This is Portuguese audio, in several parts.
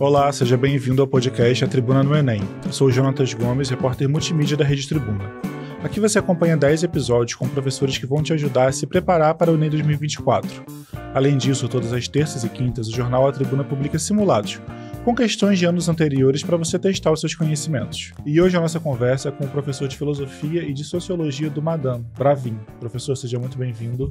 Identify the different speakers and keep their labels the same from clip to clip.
Speaker 1: Olá, seja bem-vindo ao podcast A Tribuna no Enem. Eu sou o Jonatas Gomes, repórter multimídia da Rede Tribuna. Aqui você acompanha 10 episódios com professores que vão te ajudar a se preparar para o Enem 2024. Além disso, todas as terças e quintas, o jornal A Tribuna publica simulados, com questões de anos anteriores para você testar os seus conhecimentos. E hoje a nossa conversa é com o professor de Filosofia e de Sociologia do Madame, Bravin. Professor, seja muito bem-vindo.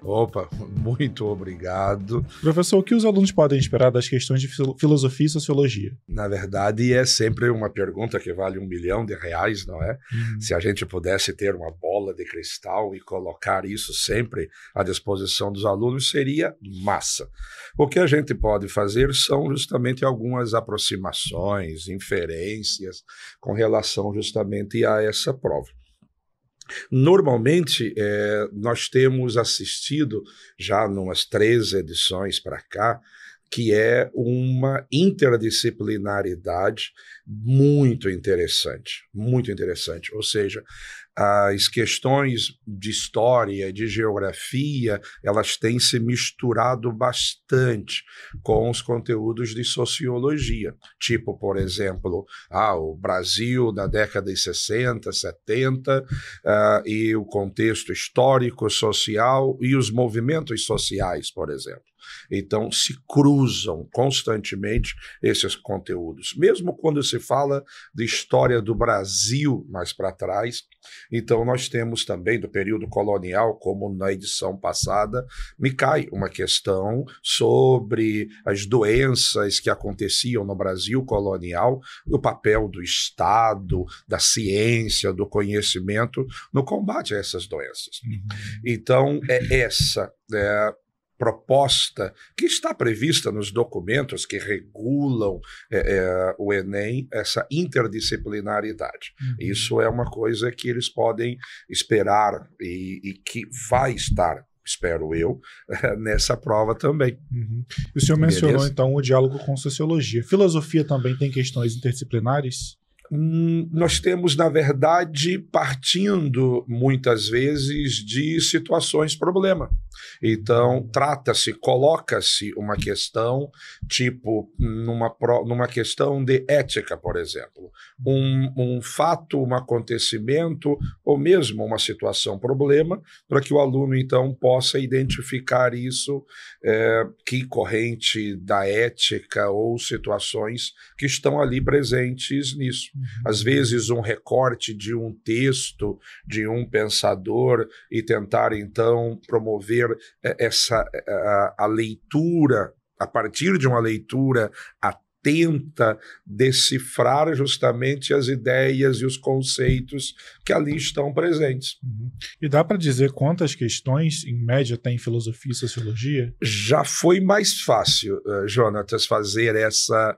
Speaker 2: Opa, muito obrigado.
Speaker 1: Professor, o que os alunos podem esperar das questões de Filosofia e Sociologia?
Speaker 2: Na verdade, é sempre uma pergunta que vale R$1 milhão, não é? Se a gente pudesse ter uma bola de cristal e colocar isso sempre à disposição dos alunos, seria massa. O que a gente pode fazer são justamente algumas aproximações, inferências com relação justamente a essa prova. Normalmente, nós temos assistido já numas 13 edições para cá, que é uma interdisciplinaridade muito interessante, ou seja, as questões de história, de geografia, elas têm se misturado bastante com os conteúdos de sociologia, tipo, por exemplo, o Brasil da década de 60, 70, e o contexto histórico, social e os movimentos sociais, por exemplo. Então, se cruzam constantemente esses conteúdos. Mesmo quando se fala de história do Brasil mais para trás, então nós temos também do período colonial, como na edição passada, me cai uma questão sobre as doenças que aconteciam no Brasil colonial e o papel do Estado, da ciência, do conhecimento no combate a essas doenças. Então, essa proposta que está prevista nos documentos que regulam o Enem, essa interdisciplinaridade. Isso é uma coisa que eles podem esperar e que vai estar, espero eu, nessa prova também.
Speaker 1: O senhor mencionou, então, o diálogo com sociologia. Filosofia também tem questões interdisciplinares?
Speaker 2: Nós temos, na verdade, partindo muitas vezes de situações problema. Então, coloca-se uma questão, tipo, numa questão de ética, por exemplo. Um fato, um acontecimento, ou mesmo uma situação problema, para que o aluno, então, possa identificar isso, que corrente da ética ou situações que estão ali presentes nisso. Às vezes um recorte de um texto, de um pensador e tentar então promover a leitura, a partir de uma leitura atenta, decifrar justamente as ideias e os conceitos que ali estão presentes.
Speaker 1: E dá para dizer quantas questões, em média, tem filosofia e sociologia?
Speaker 2: Já foi mais fácil, Jonatas, fazer essa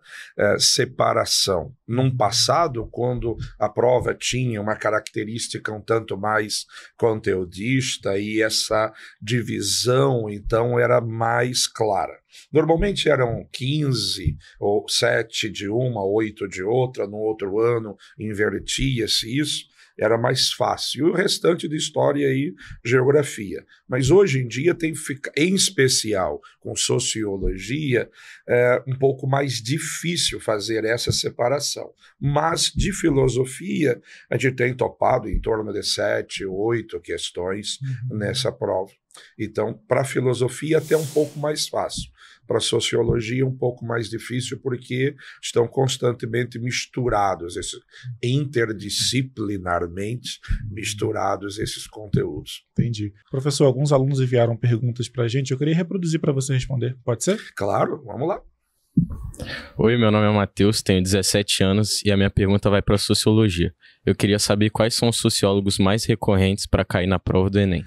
Speaker 2: separação. Num passado, quando a prova tinha uma característica um tanto mais conteudista e essa divisão, então, era mais clara. Normalmente eram 15 ou 7 de uma, 8 de outra, no outro ano invertia-se isso, era mais fácil. E o restante de história e geografia. Mas hoje em dia tem em especial com sociologia, um pouco mais difícil fazer essa separação. Mas de filosofia, a gente tem topado em torno de 7, 8 questões nessa prova. Então, para a filosofia até um pouco mais fácil. Para a sociologia um pouco mais difícil, porque estão constantemente misturados, interdisciplinarmente misturados esses conteúdos.
Speaker 1: Entendi. Professor, alguns alunos enviaram perguntas para a gente, eu queria reproduzir para você responder. Pode ser?
Speaker 2: Claro, vamos lá.
Speaker 3: Oi, meu nome é Matheus, tenho 17 anos e a minha pergunta vai para a sociologia. Eu queria saber quais são os sociólogos mais recorrentes para cair na prova do Enem.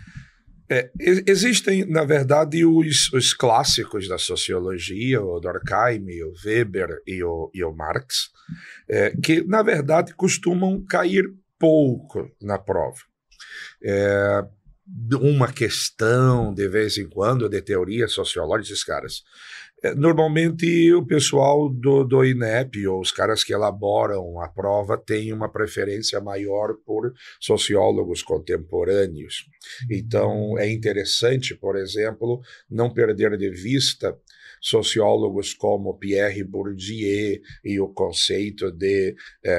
Speaker 2: Existem, na verdade, os clássicos da sociologia, o Durkheim, o Weber e o Marx, que, na verdade, costumam cair pouco na prova. Uma questão, de vez em quando, de teoria sociológica, esses caras. Normalmente o pessoal do INEP, ou os caras que elaboram a prova, têm uma preferência maior por sociólogos contemporâneos. Então é interessante, por exemplo, não perder de vista sociólogos como Pierre Bourdieu e o conceito de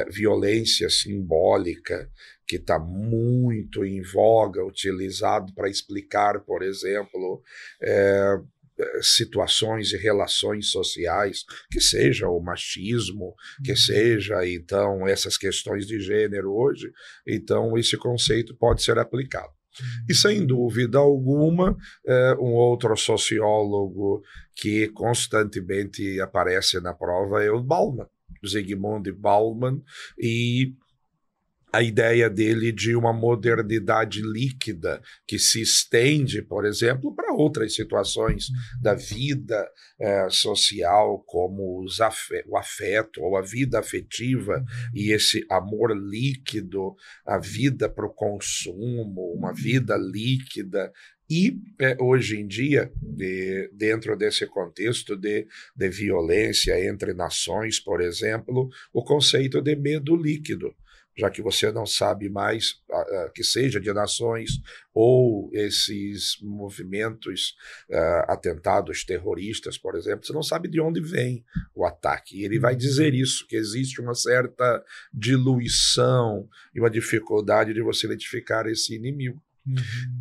Speaker 2: violência simbólica, que está muito em voga, utilizado para explicar, por exemplo, situações e relações sociais, que seja o machismo, que seja, então, essas questões de gênero hoje. Então, esse conceito pode ser aplicado. E, sem dúvida alguma, um outro sociólogo que constantemente aparece na prova é o Bauman, Zygmunt Bauman, e a ideia dele de uma modernidade líquida que se estende, por exemplo, para outras situações da vida social, como o afeto ou a vida afetiva e esse amor líquido, a vida para o consumo, uma vida líquida. E hoje em dia, dentro desse contexto de violência entre nações, por exemplo, o conceito de medo líquido, já que você não sabe mais, que seja de nações ou esses movimentos, atentados terroristas, por exemplo, você não sabe de onde vem o ataque. E ele vai dizer isso, que existe uma certa diluição e uma dificuldade de você identificar esse inimigo.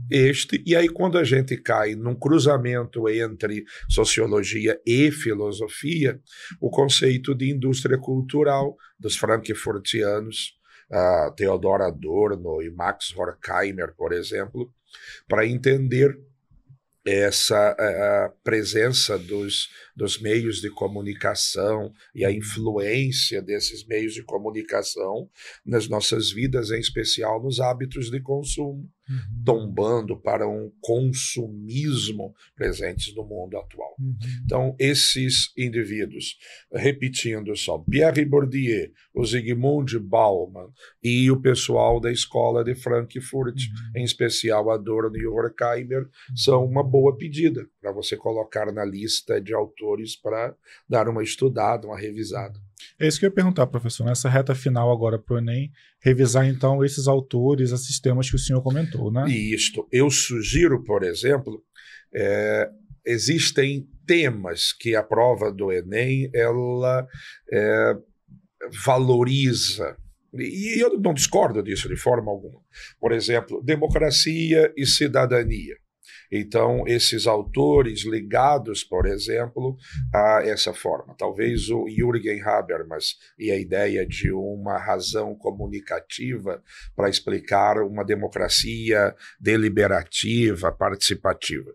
Speaker 2: E aí, quando a gente cai num cruzamento entre sociologia e filosofia, o conceito de indústria cultural dos frankfurtianos, Theodor Adorno e Max Horkheimer, por exemplo, para entender essa presença dos meios de comunicação e a influência desses meios de comunicação nas nossas vidas, em especial nos hábitos de consumo, tombando para um consumismo presentes no mundo atual. Então, esses indivíduos, repetindo só, Pierre Bourdieu, o Zygmunt Bauman e o pessoal da escola de Frankfurt, em especial Adorno e Horkheimer, são uma boa pedida para você colocar na lista de autores para dar uma estudada, uma revisada.
Speaker 1: É isso que eu ia perguntar, professor, nessa reta final agora para o Enem, revisar então esses autores, esses temas que o senhor comentou, né?
Speaker 2: E isto, eu sugiro, por exemplo, existem temas que a prova do Enem, ela valoriza, e eu não discordo disso de forma alguma. Por exemplo, democracia e cidadania. Então, esses autores ligados, por exemplo, a essa forma. Talvez o Jürgen Habermas e a ideia de uma razão comunicativa para explicar uma democracia deliberativa, participativa.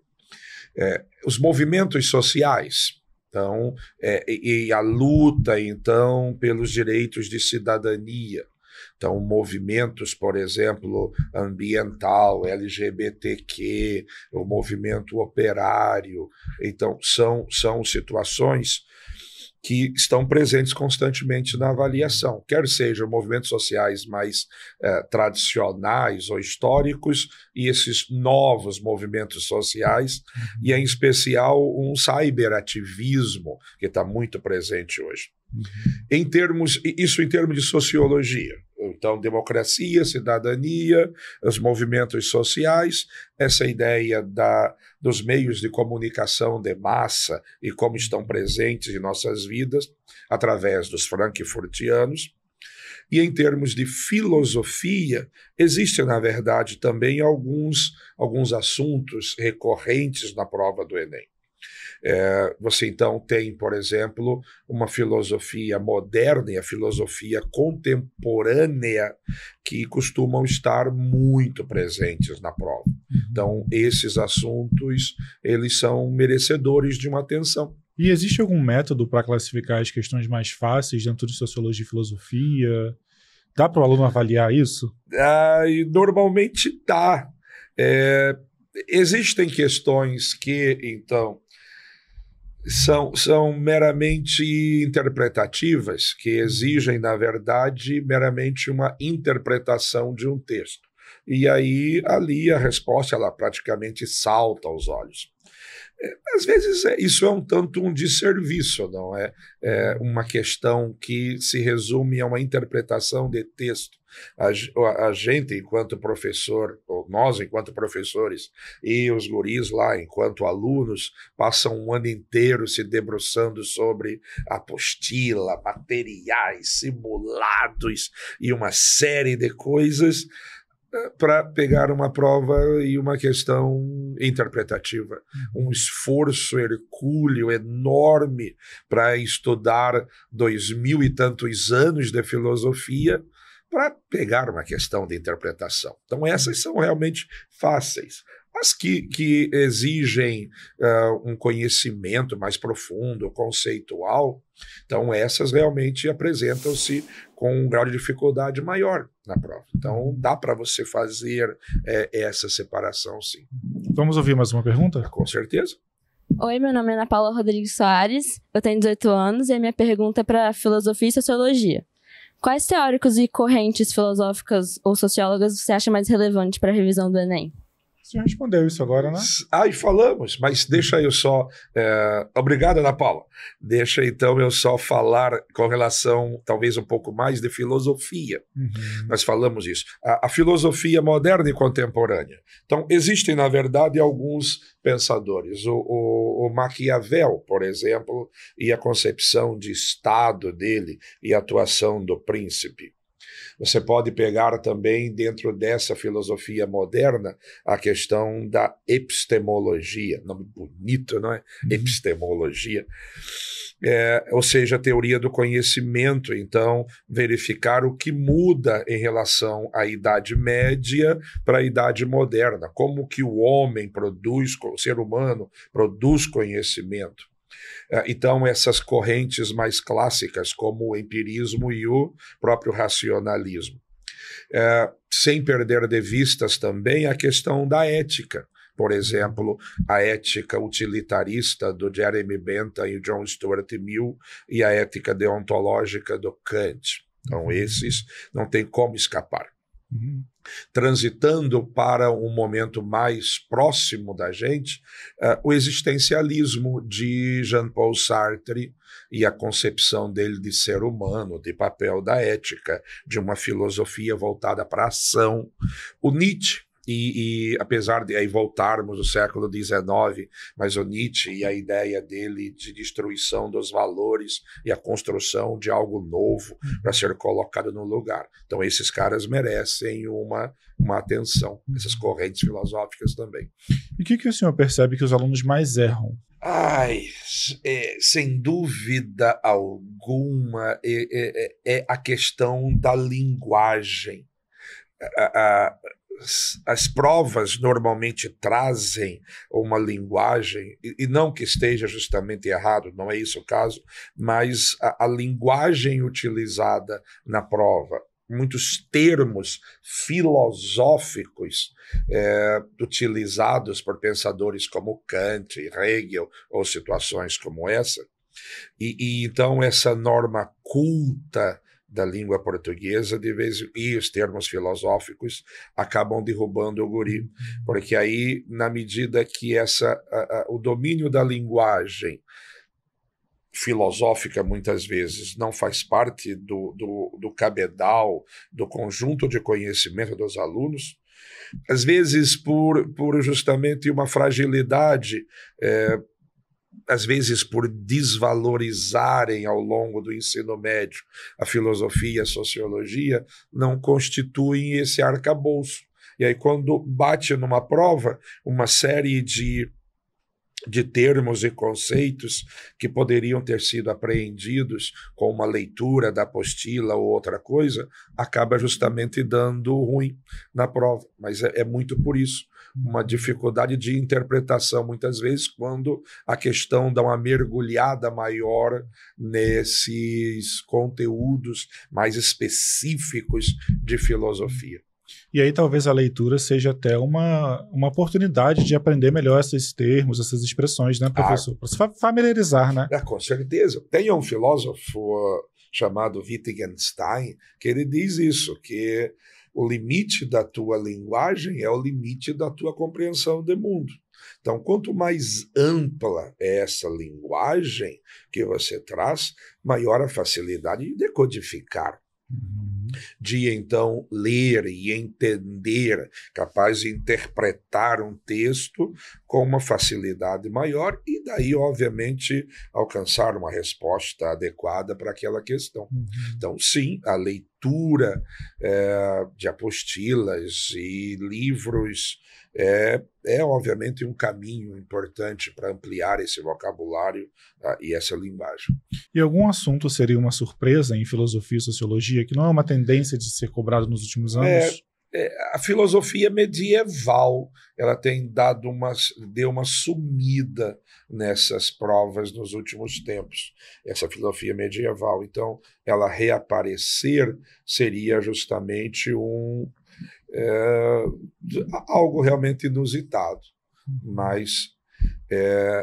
Speaker 2: Os movimentos sociais, então, e a luta, então, pelos direitos de cidadania. Então, movimentos, por exemplo, ambiental, LGBTQ, o movimento operário. Então, são situações que estão presentes constantemente na avaliação, quer sejam movimentos sociais mais tradicionais ou históricos e esses novos movimentos sociais, e em especial um cyberativismo que está muito presente hoje. Isso em termos de sociologia. Então, democracia, cidadania, os movimentos sociais, essa ideia dos meios de comunicação de massa e como estão presentes em nossas vidas através dos frankfurtianos. E em termos de filosofia, existem, na verdade, também alguns assuntos recorrentes na prova do Enem. Você então tem, por exemplo, uma filosofia moderna e a filosofia contemporânea que costumam estar muito presentes na prova. Então, esses assuntos, eles são merecedores de uma atenção.
Speaker 1: E existe algum método para classificar as questões mais fáceis dentro de sociologia e filosofia? Dá para o aluno avaliar isso?
Speaker 2: Normalmente dá. Existem questões que, então, são meramente interpretativas, que exigem, na verdade, meramente uma interpretação de um texto. e aí ali a resposta ela praticamente salta aos olhos. Às vezes isso é um tanto um desserviço, não é? É uma questão que se resume a uma interpretação de texto. A gente, enquanto professor, ou nós, enquanto professores, e os guris lá, enquanto alunos, passam um ano inteiro se debruçando sobre apostila, materiais, simulados e uma série de coisas para pegar uma prova e uma questão interpretativa. Um esforço hercúleo enorme para estudar 2000 e tantos anos de filosofia para pegar uma questão de interpretação. Então essas são realmente fáceis. As que exigem um conhecimento mais profundo, conceitual, então essas realmente apresentam-se com um grau de dificuldade maior na prova. Então dá para você fazer essa separação, sim.
Speaker 1: Vamos ouvir mais uma pergunta?
Speaker 2: Com certeza.
Speaker 4: Oi, meu nome é Ana Paula Rodrigues Soares, eu tenho 18 anos e a minha pergunta é para filosofia e sociologia. Quais teóricos e correntes filosóficas ou sociólogas você acha mais relevante para a revisão do Enem?
Speaker 1: Você já respondeu isso agora, né?
Speaker 2: E falamos, mas deixa eu só... Obrigado, Ana Paula. Deixa então eu só falar com relação, talvez, um pouco mais de filosofia. Nós falamos isso. A filosofia moderna e contemporânea. Então, existem, na verdade, alguns pensadores. O Maquiavel, por exemplo, e a concepção de Estado dele e a atuação do príncipe. Você pode pegar também, dentro dessa filosofia moderna, a questão da epistemologia. Nome bonito, não é? Epistemologia. Ou seja, a teoria do conhecimento. Então, verificar o que muda em relação à Idade Média para a Idade Moderna. Como que o homem produz, o ser humano produz conhecimento. Então, essas correntes mais clássicas, como o empirismo e o próprio racionalismo. Sem perder de vistas também a questão da ética. Por exemplo, a ética utilitarista do Jeremy Bentham e John Stuart Mill e a ética deontológica do Kant. Então, esses não tem como escapar. Transitando para um momento mais próximo da gente, o existencialismo de Jean-Paul Sartre e a concepção dele de ser humano, de papel da ética, de uma filosofia voltada para a ação. O Nietzsche, e apesar de aí voltarmos no século XIX, mas o Nietzsche e a ideia dele de destruição dos valores e a construção de algo novo para ser colocado no lugar. Então esses caras merecem uma atenção, essas correntes filosóficas também.
Speaker 1: E o que o senhor percebe que os alunos mais erram?
Speaker 2: Sem dúvida alguma, é a questão da linguagem. As provas normalmente trazem uma linguagem, e não que esteja justamente errado, não é isso o caso, mas a linguagem utilizada na prova, muitos termos filosóficos utilizados por pensadores como Kant, Hegel, ou situações como essa, e então essa norma culta da língua portuguesa, de vez e os termos filosóficos acabam derrubando o guri, porque aí, na medida que o domínio da linguagem filosófica, muitas vezes, não faz parte do cabedal, do conjunto de conhecimento dos alunos, às vezes por justamente uma fragilidade, às vezes por desvalorizarem ao longo do ensino médio a filosofia e a sociologia, não constituem esse arcabouço. E aí, quando bate numa prova, uma série de termos e conceitos que poderiam ter sido apreendidos com uma leitura da apostila ou outra coisa, acaba justamente dando ruim na prova. Mas é muito por isso. Uma dificuldade de interpretação, muitas vezes, quando a questão dá uma mergulhada maior nesses conteúdos mais específicos de filosofia.
Speaker 1: E aí talvez a leitura seja até uma oportunidade de aprender melhor esses termos, essas expressões, né, professor? Para se familiarizar, né?
Speaker 2: Com certeza. Tem um filósofo chamado Wittgenstein que ele diz isso, que o limite da tua linguagem é o limite da tua compreensão do mundo. Então, quanto mais ampla é essa linguagem que você traz, maior a facilidade de decodificar, de então ler e entender, capaz de interpretar um texto com uma facilidade maior e daí, obviamente, alcançar uma resposta adequada para aquela questão. Então, sim, a leitura de apostilas e livros é obviamente um caminho importante para ampliar esse vocabulário e essa linguagem.
Speaker 1: E algum assunto seria uma surpresa em filosofia e sociologia, que não é uma tendência de ser cobrado nos últimos anos?
Speaker 2: A filosofia medieval, ela tem deu uma sumida nessas provas nos últimos tempos, essa filosofia medieval. Então, ela reaparecer seria justamente algo realmente inusitado. Mas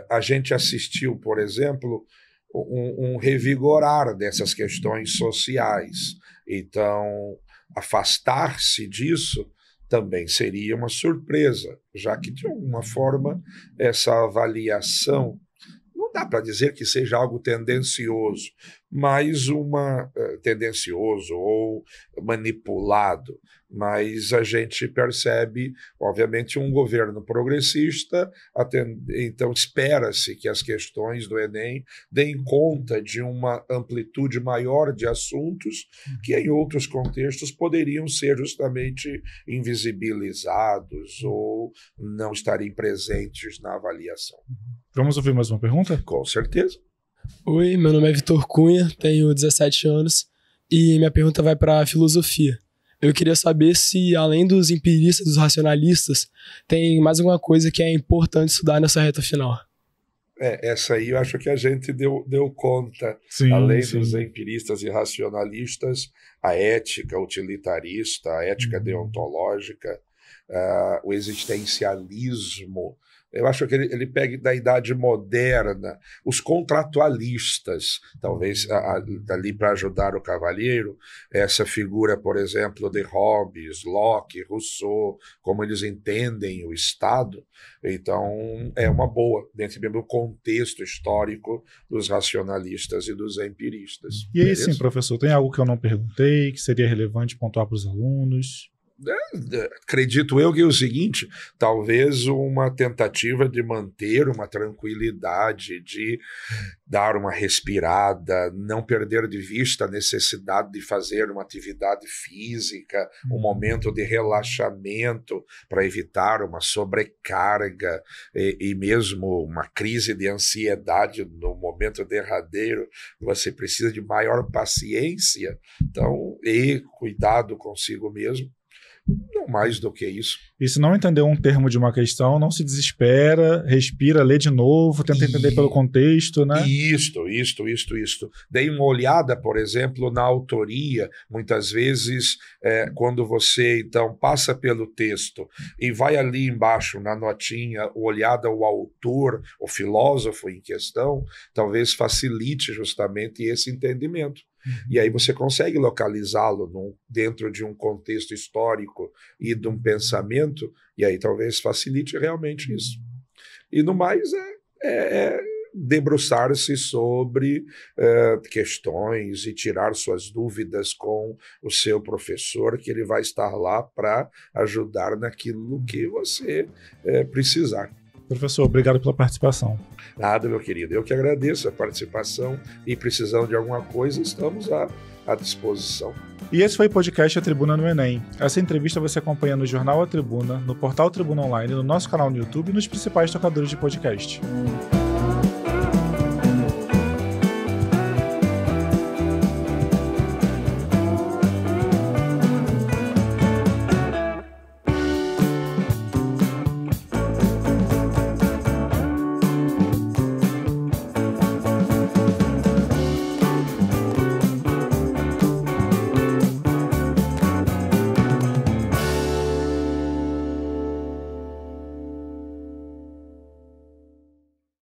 Speaker 2: a gente assistiu, por exemplo, um revigorar dessas questões sociais. Então, afastar-se disso também seria uma surpresa, já que, de alguma forma, essa avaliação, não dá para dizer que seja algo tendencioso, mas tendencioso ou manipulado, mas a gente percebe, obviamente, um governo progressista, então espera-se que as questões do Enem deem conta de uma amplitude maior de assuntos que em outros contextos poderiam ser justamente invisibilizados ou não estarem presentes na avaliação.
Speaker 1: Vamos ouvir mais uma pergunta?
Speaker 2: Com certeza.
Speaker 5: Oi, meu nome é Vitor Cunha, tenho 17 anos e minha pergunta vai para a filosofia. Eu queria saber se, além dos empiristas, dos racionalistas, tem mais alguma coisa que é importante estudar nessa reta final.
Speaker 2: Essa aí eu acho que a gente deu conta.
Speaker 1: Sim,
Speaker 2: além
Speaker 1: sim.
Speaker 2: dos empiristas e racionalistas, a ética utilitarista, a ética deontológica, o existencialismo. Eu acho que ele pega da idade moderna, os contratualistas, talvez ali para ajudar o cavalheiro, essa figura, por exemplo, de Hobbes, Locke, Rousseau, como eles entendem o Estado. Então, é uma boa, dentro do contexto histórico dos racionalistas e dos empiristas.
Speaker 1: E aí, sim, professor, tem algo que eu não perguntei, que seria relevante pontuar para os alunos?
Speaker 2: Acredito eu que é o seguinte, talvez uma tentativa de manter uma tranquilidade, de dar uma respirada, não perder de vista a necessidade de fazer uma atividade física, um momento de relaxamento para evitar uma sobrecarga e mesmo uma crise de ansiedade no momento derradeiro. Você precisa de maior paciência, então, e cuidado consigo mesmo. Não mais do que isso.
Speaker 1: E se não entender um termo de uma questão, não se desespera, respira, lê de novo, tenta entender pelo contexto, né?
Speaker 2: Isto. Dei uma olhada, por exemplo, na autoria. Muitas vezes, quando você, então, passa pelo texto e vai ali embaixo, na notinha, olhada ao autor, o filósofo em questão, talvez facilite justamente esse entendimento. E aí você consegue localizá-lo dentro de um contexto histórico e de um pensamento, e aí talvez facilite realmente isso. E no mais debruçar-se sobre questões e tirar suas dúvidas com o seu professor, que ele vai estar lá para ajudar naquilo que você precisar.
Speaker 1: Professor, obrigado pela participação.
Speaker 2: Nada, meu querido. Eu que agradeço a participação e precisando de alguma coisa, estamos à disposição.
Speaker 1: E esse foi o podcast A Tribuna no Enem. Essa entrevista você acompanha no Jornal A Tribuna, no portal Tribuna Online, no nosso canal no YouTube e nos principais tocadores de podcast.